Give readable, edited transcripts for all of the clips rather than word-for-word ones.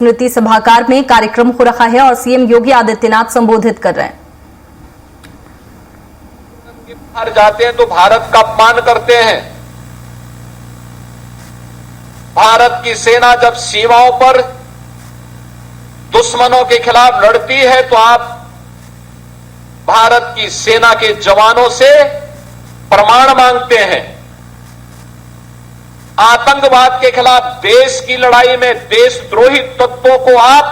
स्मृति सभागार में कार्यक्रम हो रहा है और सीएम योगी आदित्यनाथ संबोधित कर रहे हैं। बाहर जाते हैं तो भारत का अपमान करते हैं। भारत की सेना जब सीमाओं पर दुश्मनों के खिलाफ लड़ती है तो आप भारत की सेना के जवानों से प्रमाण मांगते हैं। आतंकवाद के खिलाफ देश की लड़ाई में देशद्रोही तत्वों को आप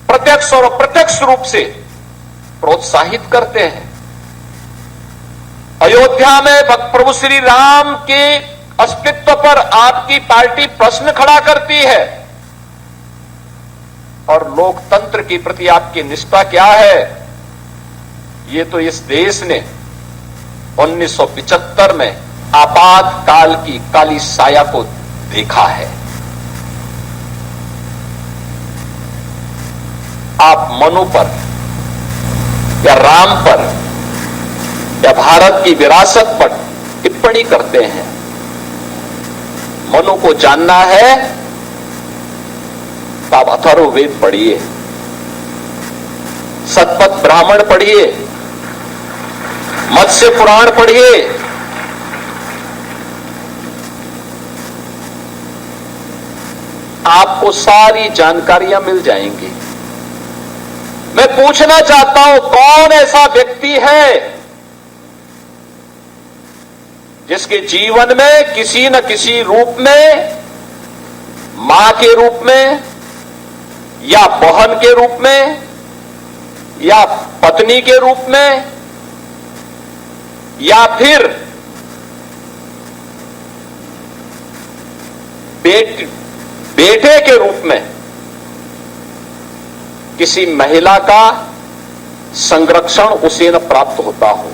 प्रत्यक्ष और अप्रत्यक्ष रूप से प्रोत्साहित करते हैं। अयोध्या में प्रभु श्री राम के अस्तित्व पर आपकी पार्टी प्रश्न खड़ा करती है और लोकतंत्र के प्रति आपकी निष्ठा क्या है? ये तो इस देश ने 1975 में आपातकाल की काली साया को देखा है। आप मनु पर या राम पर या भारत की विरासत पर टिप्पणी करते हैं। मनु को जानना है तो आप अथर्ववेद पढ़िए, शतपथ ब्राह्मण पढ़िए, मत्स्य पुराण पढ़िए। आपको सारी जानकारियां मिल जाएंगी। मैं पूछना चाहता हूं, कौन ऐसा व्यक्ति है जिसके जीवन में किसी न किसी रूप में, मां के रूप में या बहन के रूप में या पत्नी के रूप में या फिर बेटे के रूप में किसी महिला का संरक्षण उसे न प्राप्त होता हो?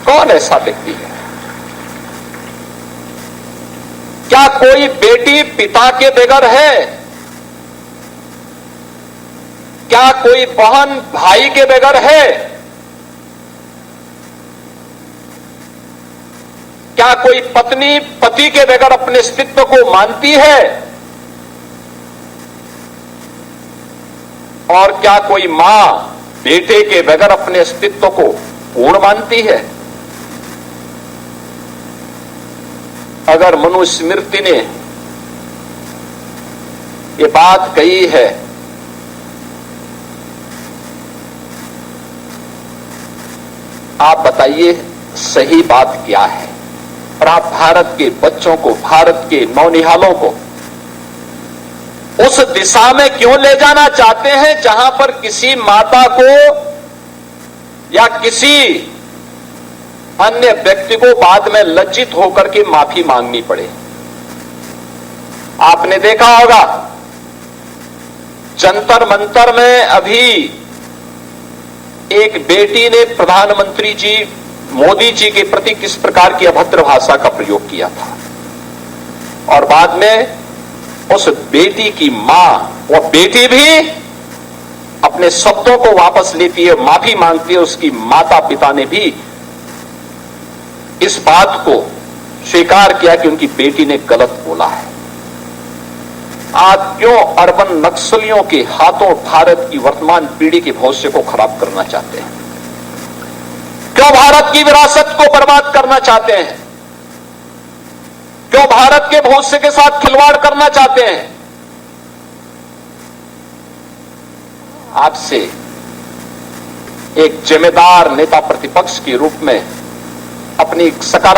कौन ऐसा व्यक्ति है? क्या कोई बेटी पिता के बगैर है? क्या कोई बहन भाई के बगैर है? क्या कोई पत्नी पति के बगैर अपने अस्तित्व को मानती है? और क्या कोई मां बेटे के बगैर अपने अस्तित्व को पूर्ण मानती है? अगर मनुस्मृति ने ये बात कही है आप बताइए सही बात क्या है? और आप भारत के बच्चों को, भारत के नौनिहालों को उस दिशा में क्यों ले जाना चाहते हैं जहां पर किसी माता को या किसी अन्य व्यक्ति को बाद में लज्जित होकर के माफी मांगनी पड़े? आपने देखा होगा जंतर मंतर में अभी एक बेटी ने प्रधानमंत्री जी मोदी जी के प्रति किस प्रकार की अभद्र भाषा का प्रयोग किया था और बाद में उस बेटी की मां, वह बेटी भी अपने शब्दों को वापस लेती है, माफी मांगती है। उसकी माता पिता ने भी इस बात को स्वीकार किया कि उनकी बेटी ने गलत बोला है। आप क्यों अर्बन नक्सलियों के हाथों भारत की वर्तमान पीढ़ी के भविष्य को खराब करना चाहते हैं? क्यों भारत की विरासत को बर्बाद करना चाहते हैं? क्यों भारत के भविष्य के साथ खिलवाड़ करना चाहते हैं? आपसे एक जिम्मेदार नेता प्रतिपक्ष के रूप में अपनी सकारात्मक